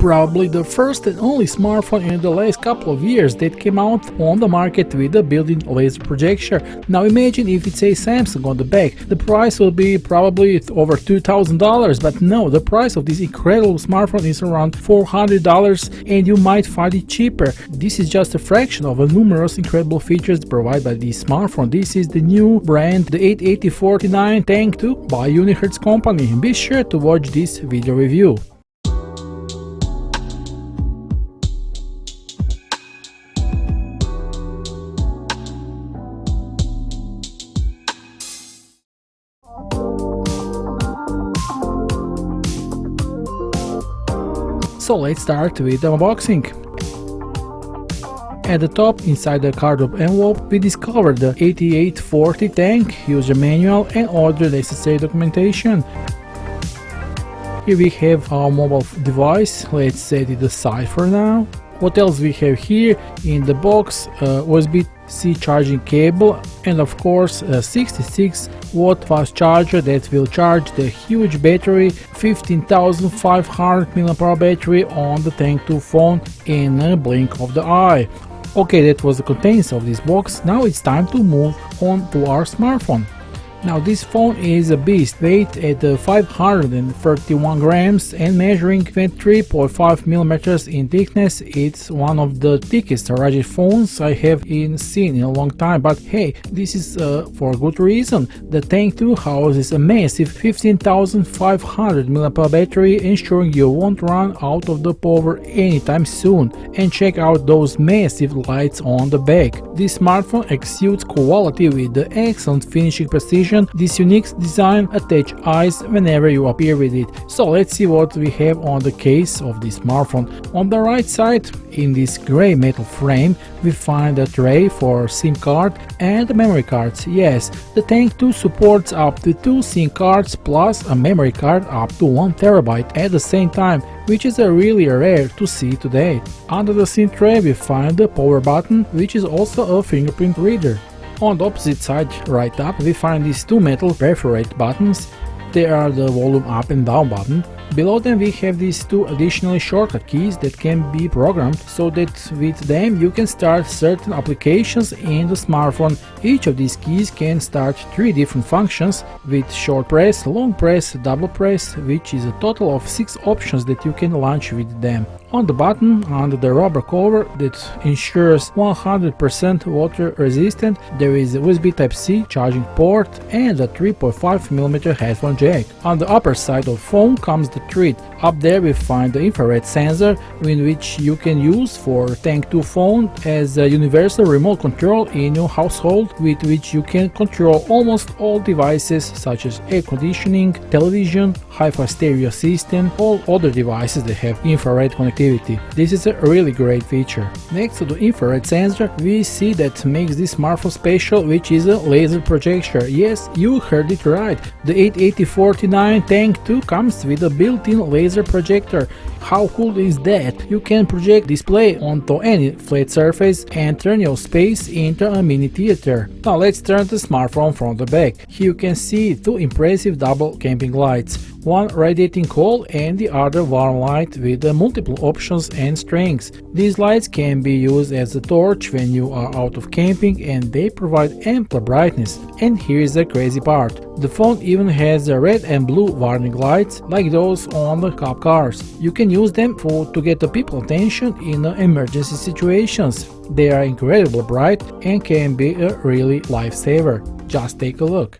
probably the first and only smartphone in the last couple of years that came out on the market with a built-in laser projector. Now imagine if it says Samsung on the back. The price will be probably over $2,000, but no, the price of this incredible smartphone is around $400 and you might find it cheaper. This is just a fraction of the numerous incredible features provided by this smartphone. This is the new brand, the 88049 Tank 2 by UniHertz company. Be sure to watch this video review. So let's start with the unboxing. At the top, inside the cardboard envelope, we discovered the 8840 tank, user manual and other necessary documentation. Here we have our mobile device. Let's set it aside for now. What else we have here in the box? USB-C charging cable and of course a 66-watt fast charger that will charge the huge battery, 15,500 mAh battery on the Tank 2 phone in a blink of the eye. Okay, that was the contents of this box. Now it's time to move on to our smartphone. Now this phone is a beast, weighed at 531 grams and measuring 23.5 millimeters in thickness. It's one of the thickest rugged phones I have seen in a long time, but hey, this is for a good reason. The Tank 2 houses a massive 15,500 mAh battery, ensuring you won't run out of the power anytime soon. And check out those massive lights on the back. This smartphone exudes quality with the excellent finishing precision. This unique design attaches eyes whenever you appear with it. So let's see what we have on the case of this smartphone. On the right side, in this gray metal frame, we find a tray for SIM card and memory cards. Yes, the Tank 2 supports up to 2 SIM cards plus a memory card up to 1 terabyte at the same time, which is really rare to see today. Under the SIM tray we find the power button, which is also a fingerprint reader. On the opposite side, right up, we find these two metal perforate buttons. They are the volume up and down button. Below them we have these two additional shortcut keys that can be programmed so that with them you can start certain applications in the smartphone. Each of these keys can start 3 different functions with short press, long press, double press, which is a total of 6 options that you can launch with them. On the button, under the rubber cover that ensures 100% water resistant, there is a USB Type-C charging port and a 3.5mm headphone jack. On the upper side of the phone comes the treat. Up there we find the infrared sensor, in which you can use for Tank 2 phone as a universal remote control in your household, with which you can control almost all devices such as air conditioning, television, hi-fi stereo system, all other devices that have infrared connectivity. This is a really great feature. Next to the infrared sensor, we see that makes this smartphone special, which is a laser projector. Yes, you heard it right. The 884049 Tank 2 comes with a built-in laser projector. How cool is that? You can project display onto any flat surface and turn your space into a mini theater. Now let's turn the smartphone from the back. Here you can see 2 impressive double camping lights. One radiating cold and the other warm light with multiple options and strengths. These lights can be used as a torch when you are out of camping and they provide ample brightness. And here is the crazy part. The phone even has the red and blue warning lights like those on the cop cars. You can use them to get the people's attention in emergency situations. They are incredibly bright and can be a really lifesaver. Just take a look.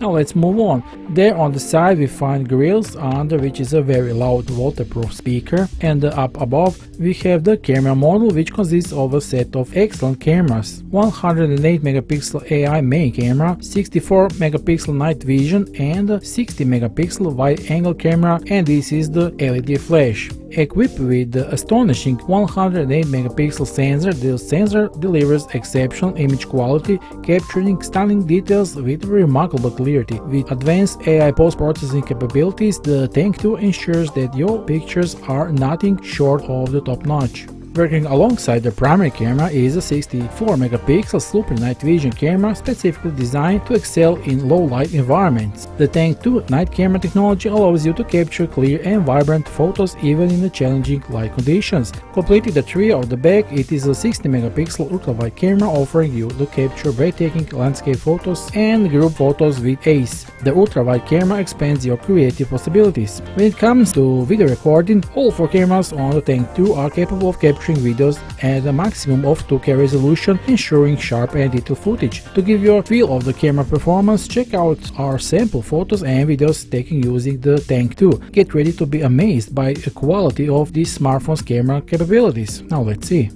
Now let's move on. There on the side we find grills, under which is a very loud waterproof speaker, and up above we have the camera module, which consists of a set of excellent cameras: 108 megapixel AI main camera, 64 megapixel night vision, and 60 megapixel wide angle camera, and this is the LED flash. Equipped with the astonishing 108 megapixel sensor, the sensor delivers exceptional image quality, capturing stunning details with remarkable clarity. With advanced AI post-processing capabilities, the Tank 2 ensures that your pictures are nothing short of the top-notch. Working alongside the primary camera is a 64 megapixel super night vision camera specifically designed to excel in low light environments. The Tank 2 night camera technology allows you to capture clear and vibrant photos even in the challenging light conditions. Completing the trio of the back, it is a 60 megapixel ultra-wide camera offering you to capture breathtaking landscape photos and group photos with ace. The ultra-wide camera expands your creative possibilities. When it comes to video recording, all four cameras on the Tank 2 are capable of capturing videos at a maximum of 2K resolution, ensuring sharp and detailed footage. To give you a feel of the camera performance, check out our sample photos and videos taken using the Tank 2. Get ready to be amazed by the quality of this smartphone's camera capabilities. Now let's see.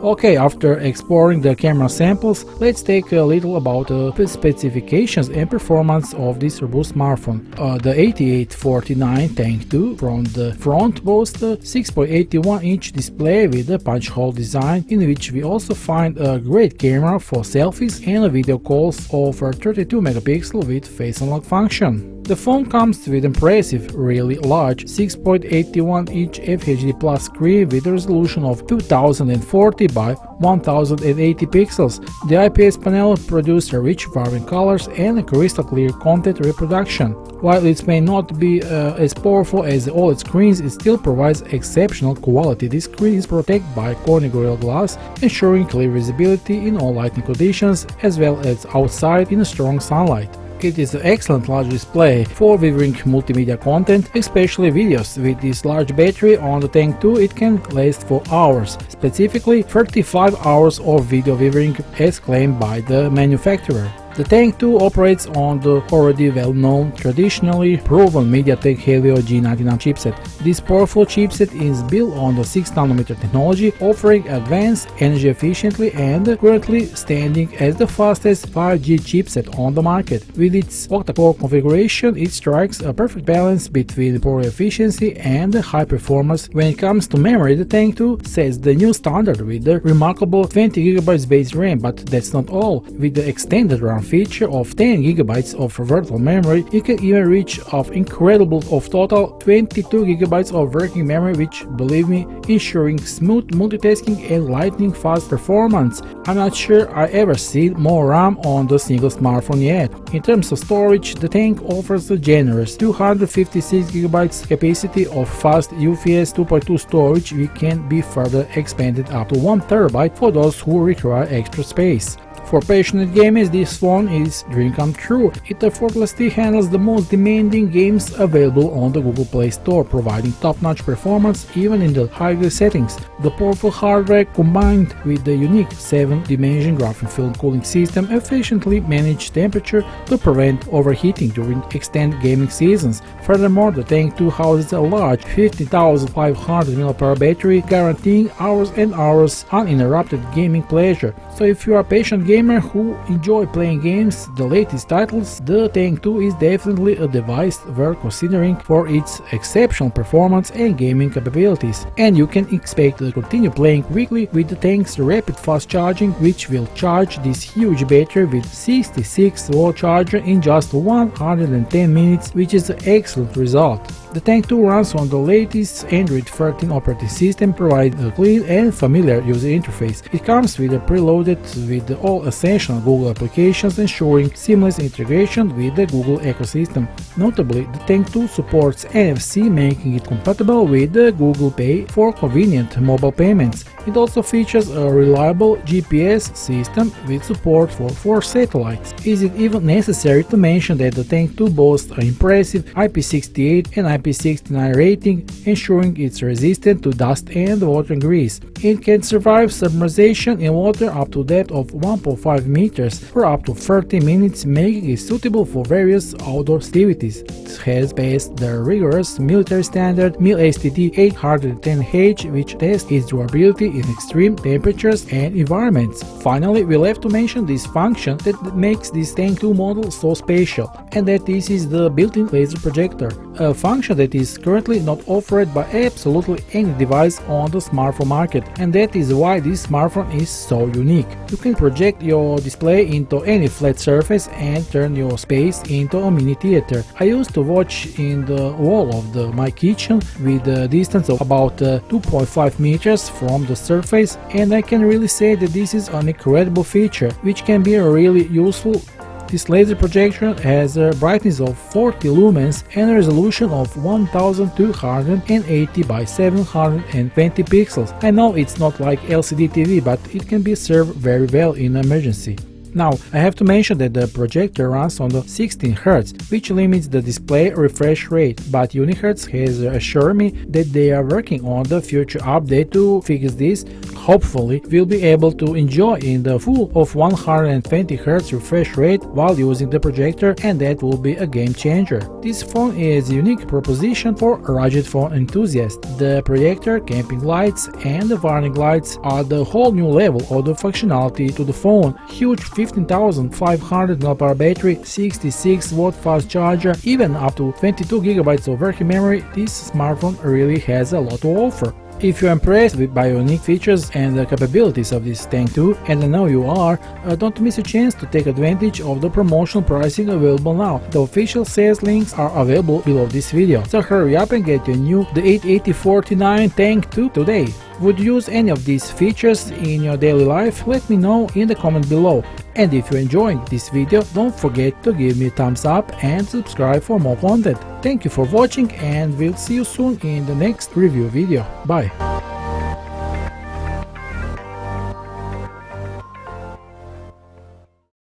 Okay, after exploring the camera samples, let's take a little about the specifications and performance of this robust smartphone. The 8849 Tank 2 from the front boasts a 6.81-inch display with a punch-hole design, in which we also find a great camera for selfies and video calls over 32 megapixel with face unlock function. The phone comes with impressive, really large 6.81-inch FHD Plus screen with a resolution of 2040 by 1080 pixels. The IPS panel produces rich vibrant colors and a crystal clear content reproduction. While it may not be as powerful as the OLED screens, it still provides exceptional quality. This screen is protected by Corning Gorilla Glass, ensuring clear visibility in all lighting conditions as well as outside in strong sunlight. It is an excellent large display for viewing multimedia content, especially videos. With this large battery on the Tank 2, it can last for hours, specifically 35 hours of video viewing as claimed by the manufacturer. The Tank 2 operates on the already well-known, traditionally proven MediaTek Helio G99 chipset. This powerful chipset is built on the 6nm technology, offering advanced, energy efficiently, and currently standing as the fastest 5G chipset on the market. With its octa-core configuration, it strikes a perfect balance between power efficiency and high performance. When it comes to memory, the Tank 2 sets the new standard with the remarkable 20GB base RAM, but that's not all. With the extended RAM feature of 10GB of virtual memory, it can even reach of incredible of total 22GB of working memory, which, believe me, ensuring smooth multitasking and lightning fast performance. I'm not sure I ever seen more RAM on the single smartphone yet. In terms of storage, the Tank offers a generous 256GB capacity of fast UFS 2.2 storage, which can be further expanded up to 1TB for those who require extra space. For passionate gamers, this phone is dream come true. It effortlessly handles the most demanding games available on the Google Play Store, providing top-notch performance even in the highest settings. The powerful hardware combined with the unique 7-dimension graphene film cooling system efficiently manage temperature to prevent overheating during extended gaming seasons. Furthermore, the Tank 2 houses a large 50,500 mAh battery, guaranteeing hours and hours uninterrupted gaming pleasure. So if you are a patient gamer who enjoy playing games, the latest titles, the Tank 2 is definitely a device worth considering for its exceptional performance and gaming capabilities. And you can expect to continue playing quickly with the Tank's rapid fast charging, which will charge this huge battery with 66-volt charger in just 110 minutes, which is an excellent result. The Tank 2 runs on the latest Android 13 operating system, providing a clean and familiar user interface. It comes with a preloaded with all essential Google applications, ensuring seamless integration with the Google ecosystem. Notably, the Tank 2 supports NFC, making it compatible with the Google Pay for convenient mobile payments. It also features a reliable GPS system with support for 4 satellites. Is it even necessary to mention that the Tank 2 boasts an impressive IP68 and IP69 rating, ensuring it's resistant to dust and water and grease. It can survive submersion in water up to a depth of 1.5 meters for up to 30 minutes, making it suitable for various outdoor activities. It has passed the rigorous military standard MIL-STD 810H, which tests its durability in extreme temperatures and environments. Finally, we'll have to mention this function that makes this Tank 2 model so special, and that this is the built-in laser projector, a function that is currently not offered by absolutely any device on the smartphone market, and that is why this smartphone is so unique. You can project your display into any flat surface and turn your space into a mini theater. I used to watch in the wall of my kitchen with a distance of about 2.5 meters from the surface, and I can really say that this is an incredible feature which can be really useful. This laser projector has a brightness of 40 lumens and a resolution of 1280 by 720 pixels. I know it's not like LCD TV, but it can be served very well in emergency. Now, I have to mention that the projector runs on the 16 Hz, which limits the display refresh rate, but UniHertz has assured me that they are working on the future update to fix this. Hopefully, we'll be able to enjoy in the full of 120 Hz refresh rate while using the projector, and that will be a game changer. This phone is a unique proposition for rugged phone enthusiasts. The projector, camping lights and the warning lights are the whole new level of the functionality to the phone. Huge 15,500 mAh battery, 66-watt fast charger, even up to 22 GB of working memory. This smartphone really has a lot to offer. If you're impressed by unique features and the capabilities of this Tank 2, and I know you are, don't miss a chance to take advantage of the promotional pricing available now. The official sales links are available below this video, so hurry up and get your new the 88049 Tank 2 today. Would you use any of these features in your daily life? Let me know in the comment below. And if you're enjoying this video, don't forget to give me a thumbs up and subscribe for more content. Thank you for watching, and we'll see you soon in the next review video. Bye.